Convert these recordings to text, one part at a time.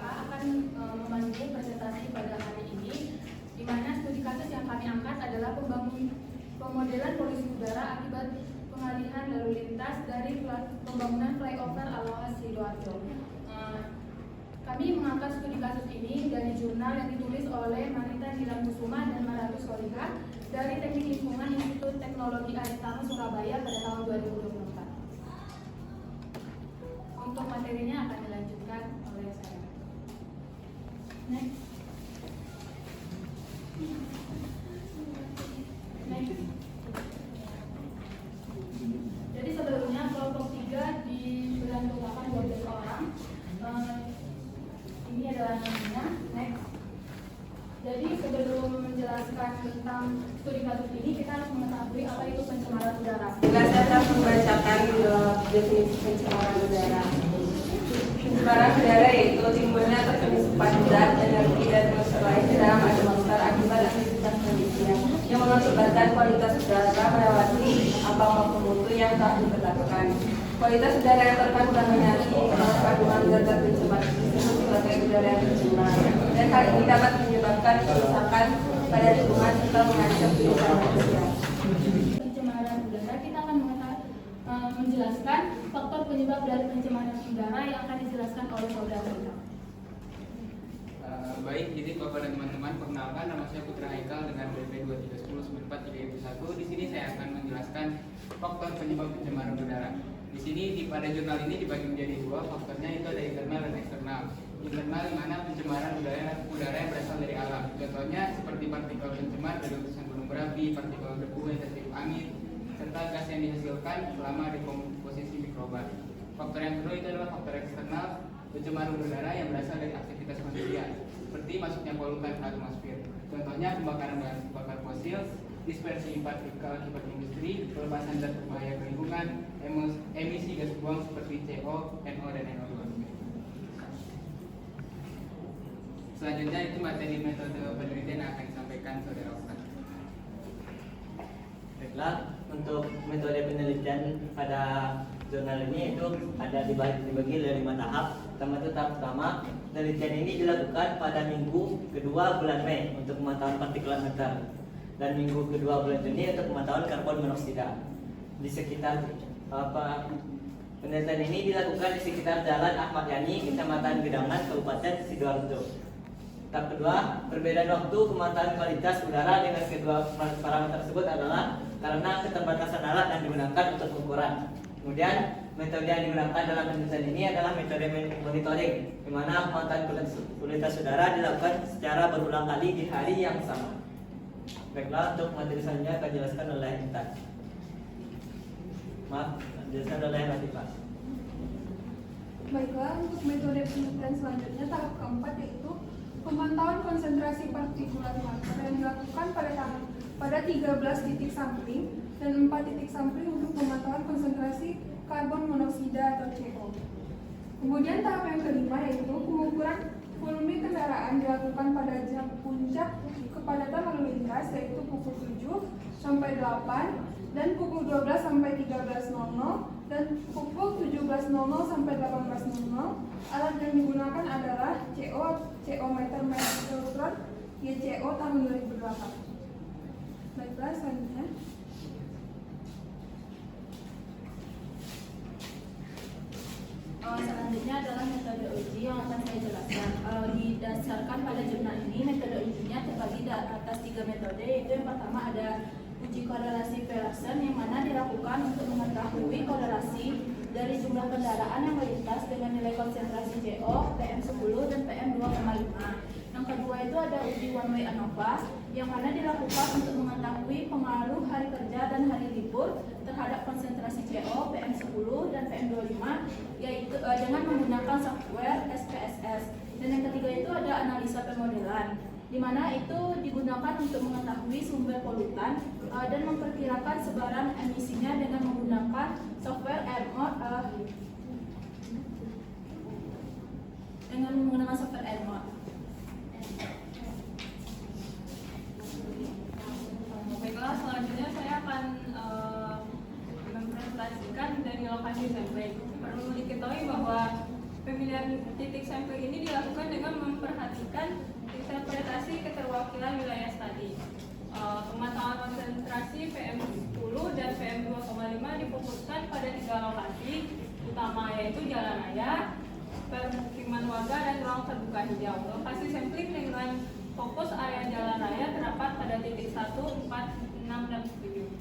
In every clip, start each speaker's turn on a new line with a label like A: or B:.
A: akan memandu presentasi pada hari ini, di mana studi kasus yang kami angkat adalah pemodelan polusi udara akibat pengalihan lalu lintas dari pembangunan flyover Aloha Sidoarjo. Kami mengangkat studi kasus ini dari jurnal yang ditulis oleh Marita Nilamkusuma dan Maratu Soliha dari Teknik Lingkungan Institut Teknologi Aritama Surabaya pada tahun 2024. Untuk materinya akan dilanjutkan oleh saya. Next. Jadi sebelumnya kelompok 3 di bulan ke-8 12 orang. Ini adalah namanya. Next. Jadi sebelum menjelaskan tentang studi kasus ini, kita harus mengetahui apa itu pencemaran udara.
B: Saya akan membacakan definisi pencemaran udara. Pencemaran udara yaitu timbulnya atau penyusupan zat, energi, dan unsur lain di dalam atmosfer akibat aktivitas manusia yang mengakibatkan kualitas udara melewati ambang baku mutu yang telah ditetapkan. Kualitas udara yang terkontaminasi kandungan zat pencemar disebut sebagai udara yang tercemar, dan hal ini dapat menyebabkan kerusakan pada lingkungan serta mengancam kehidupan manusia.
A: Pencemaran udara, kita akan menjelaskan faktor penyebab dari pencemaran udara yang akan dijelaskan oleh saudara kita.
C: Baik, jadi Bapak dan teman-teman, perkenalkan nama saya Putra Haikal dengan BP 23109431. Di sini saya akan menjelaskan faktor penyebab pencemaran udara. Di sini pada jurnal ini dibagi menjadi dua, faktornya itu ada internal dan eksternal. Internal di mana pencemaran udara yang berasal dari alam. Contohnya seperti partikel pencemar dari letusan gunung berapi, partikel debu yang tertiup angin, serta gas yang dihasilkan selama dekomposisi mikroba. Faktor yang kedua itu adalah faktor eksternal, pencemaran udara yang berasal dari aktivitas manusia, seperti masuknya polutan ke atmosfer. Contohnya pembakaran bahan bakar fosil, dispersi partikel akibat industri, pelepasan zat berbahaya ke lingkungan, emisi gas buang seperti CO, NO, dan NO2. Selanjutnya itu materi metode penelitian yang akan disampaikan saudara Ustaz.
D: Baiklah, untuk metode penelitian pada jurnal ini itu ada dibagi dari 5 tahap. Tahap pertama, penelitian ini dilakukan pada minggu kedua bulan Mei untuk pemantauan partikulat meter, dan minggu kedua bulan Juni untuk pemantauan karbon monoksida. Di sekitar penelitian ini dilakukan di sekitar Jalan Ahmad Yani, Kecamatan Gedangan, Kabupaten Sidoarjo. Tahap kedua, perbedaan waktu pemantauan kualitas udara dengan kedua parameter tersebut adalah karena keterbatasan alat yang digunakan untuk ukuran. Kemudian metode yang digunakan dalam penelitian ini adalah metode monitoring, di mana pemantauan kualitas udara dilakukan secara berulang kali di hari yang sama. Baiklah, untuk materi selanjutnya akan dijelaskan oleh Intan. Maaf, dijelaskan oleh Latifah.
E: Baiklah, untuk metode penelitian selanjutnya tahap keempat yaitu pemantauan konsentrasi partikulat mater yang dilakukan pada 13 titik sampling dan 4 titik sampling untuk pemantauan konsentrasi karbon monoksida atau CO. Kemudian tahap yang kelima yaitu pengukuran volume kendaraan dilakukan pada jam puncak kepadatan lalu lintas yaitu pukul 7 sampai 8 dan pukul 12 sampai 13.00 dan pukul 17.00 sampai 18.00. Alat yang digunakan adalah CO meter mercurochrome YCO tahun 2008. Baiklah, selanjutnya.
A: Selanjutnya adalah metode uji yang akan saya jelaskan. Didasarkan pada jurnal ini, metode ujinya terbagi atas 3 metode, yaitu yang pertama ada uji korelasi Pearson yang mana dilakukan untuk mengetahui korelasi dari jumlah kendaraan yang melintas dengan nilai konsentrasi CO, PM10 dan PM2,5. Yang kedua itu ada uji one way ANOVA yang mana dilakukan untuk mengetahui pengaruh hari kerja dan hari libur terhadap konsentrasi CO, PM10 dan PM25 yaitu dengan menggunakan software SPSS. Dan yang ketiga itu ada analisa pemodelan, di mana itu digunakan untuk mengetahui sumber polutan dan memperkirakan sebaran emisinya dengan menggunakan software AirMod.
F: Baiklah, selanjutnya saya akan mempresentasikan dari lokasi sampling. Perlu diketahui bahwa Pemilihan titik sampling ini dilakukan dengan memperhatikan interpretasi keterwakilan wilayah tadi. Pemantauan konsentrasi PM10 dan PM2,5 difokuskan pada 3 lokasi utama, yaitu jalan raya, permukiman warga, dan ruang terbuka hijau. Lokasi sampling dengan fokus area jalan raya terdapat pada titik 1, 4, 6, dan 7.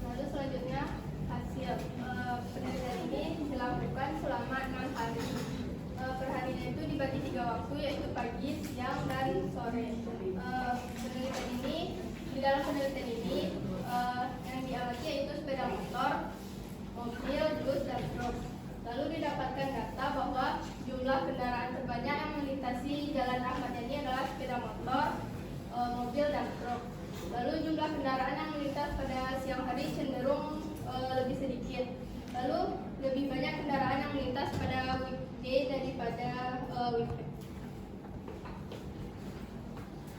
G: Lalu selanjutnya hasil penelitian ini dilakukan selama 6 hari. Perharinya itu dibagi 3 waktu, yaitu pagi, siang, dan sore. Di dalam penelitian ini yang diamati yaitu sepeda motor, mobil, bus, dan truk. Lalu didapatkan data bahwa jumlah kendaraan terbanyak yang melintasi Jalan Ahmad Yani adalah sepeda motor, mobil, dan truk. Lalu jumlah kendaraan yang melintas pada siang hari cenderung lebih sedikit. Lalu lebih banyak kendaraan yang melintas pada weekday daripada weekend.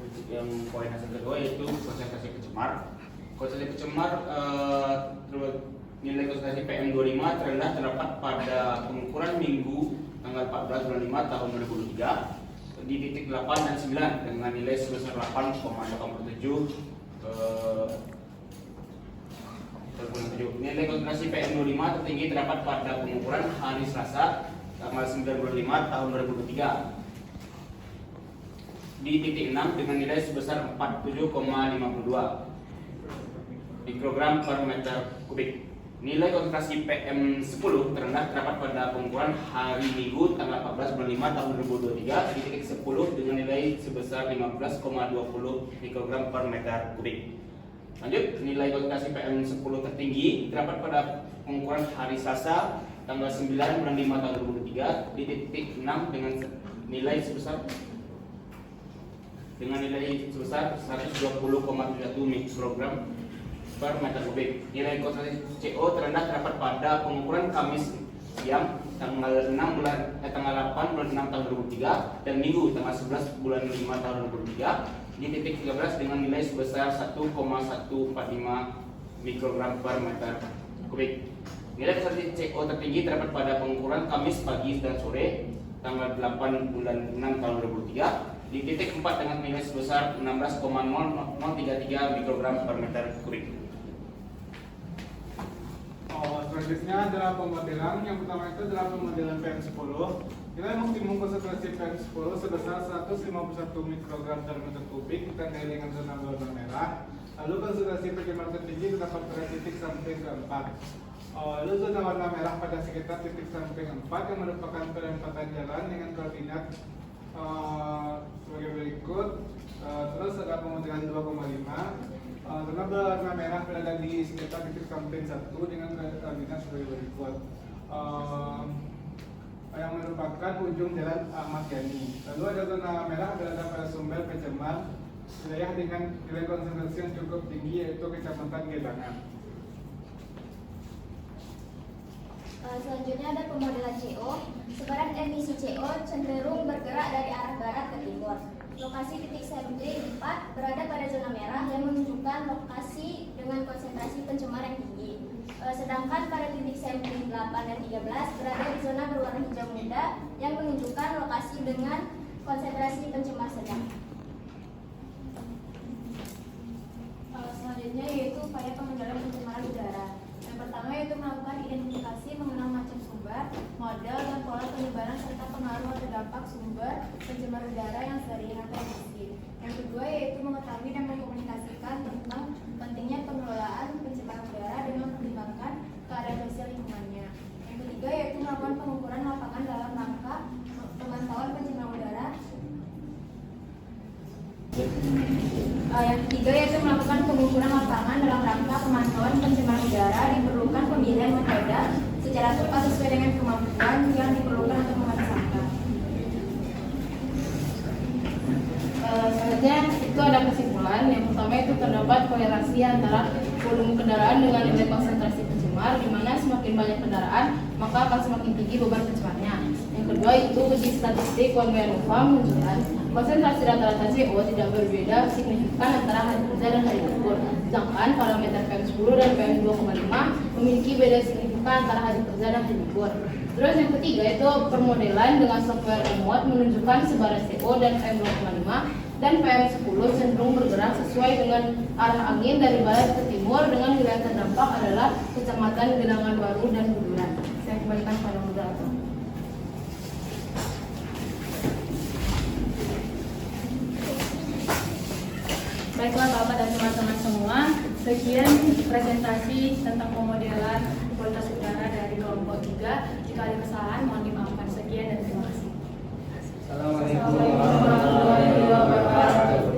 H: Untuk yang poin hasil kedua yaitu konsentrasi pencemar. Konsentrasi pencemar nilai konsentrasi PM25 terendah terdapat pada pengukuran Minggu tanggal 14 bulan 5 tahun 2023 di titik 8 dan 9 dengan nilai sebesar 8,87. Nilai konsentrasi PM25 tertinggi terdapat pada pengukuran hari Selasa tanggal 9 bulan 5 tahun 2023 di titik 6 dengan nilai sebesar 47,52 mikrogram per meter kubik. Nilai konsentrasi PM10 terendah terdapat pada pengukuran hari Minggu tanggal 14 bulan 5 tahun 2023 di titik 10 dengan nilai sebesar 15,20 mikrogram per meter kubik. Lanjut, nilai konsentrasi PM10 tertinggi terdapat pada pengukuran hari Selasa tanggal 9 bulan 5 tahun 2023 di titik 6 dengan nilai sebesar 120,71 mikrogram per meter kubik. Nilai konsentrasi CO terendah terdapat pada pengukuran Kamis siang tanggal 8 bulan 6 tahun 2023 dan Minggu tanggal 11 bulan 5 tahun 2023 di titik 13 dengan nilai sebesar 1,145 mikrogram per meter kubik. Nilai konsentrasi CO tertinggi terdapat pada pengukuran Kamis pagi dan sore tanggal 8 bulan 6 tahun 2023 di titik 4 dengan nilai sebesar 16,0033 mikrogram per meter kubik.
I: Selanjutnya adalah pemodelan. Yang pertama itu adalah pemodelan PM10. Nilai maksimum konsentrasi PM10 sebesar 151 mikrogram per meter kubik ditandai dengan zona warna merah. Lalu konsentrasi pencemar tertinggi terdapat pada titik sampling keempat. Lalu zona warna merah pada sekitar titik sampling 4 yang merupakan perempatan jalan dengan koordinat sebagai berikut. Terus ada pemodelan 2,5. Zona warna merah berada di sekitar titik sampling 1 dengan koordinat sebagai berikut. Yang merupakan ujung Jalan Ahmad Yani. Lalu ada zona merah berada pada sumber pencemar wilayah dengan nilai konsentrasi yang cukup tinggi yaitu Kecamatan Gedangan.
J: Selanjutnya ada pemodelan CO. Sebaran emisi CO cenderung bergerak dari arah barat ke timur. Lokasi titik sampling 4 berada pada zona merah yang menunjukkan lokasi dengan konsentrasi pencemar yang tinggi. Sedangkan pada titik sampling 8 dan 13 berada di zona berwarna hijau muda yang menunjukkan lokasi dengan konsentrasi pencemar sedang.
A: Selanjutnya yaitu upaya pengendalian pencemaran udara. Yang pertama yaitu melakukan identifikasi mengenal macam sumber, model, dan pola penyebaran serta pengaruh atau dampak sumber pencemar udara yang sering atau emisi. Yang kedua yaitu mengetahui dan mengkomunikasikan tentang pentingnya pengelolaan pencemaran udara dengan mempertimbangkan keadaan sosial lingkungannya. Yang ketiga yaitu melakukan pengukuran lapangan dalam rangka pemantauan pencemaran udara. Yang ketiga yaitu melakukan pengukuran lapangan dalam rangka pemantauan pencemaran udara. Diperlukan pemilihan metode secara tepat sesuai dengan kemampuan yang diperlukan untuk mengatasi.
F: Selanjutnya itu ada kesimpulan. Yang pertama itu terdapat korelasi antara volume kendaraan dengan nilai konsentrasi pencemar, di mana semakin banyak kendaraan maka akan semakin tinggi beban pencemarnya. Yang kedua itu uji statistik one way ANOVA menunjukkan konsentrasi rata-rata CO tidak berbeda signifikan antara hari kerja dan hari libur. Sedangkan parameter PM10 dan PM2,5 memiliki beda signifikan
K: menunjukkan antara hari kerja dan hari libur. Terus yang ketiga itu permodelan dengan software remote menunjukkan sebaran CO dan PM2,5 dan PM10 cenderung bergerak sesuai dengan arah angin dari barat ke timur dengan wilayah terdampak adalah Kecamatan Genangan Baru dan Buduran. Saya kembalikan pada moderator.
F: Baiklah Bapak dan teman-teman semua, sekian presentasi tentang pemodelan kualitas udara dari kelompok 3. Jika ada kesalahan mohon dimaafkan. Sekian dan terima kasih.
C: Assalamualaikum warahmatullahi wabarakatuh.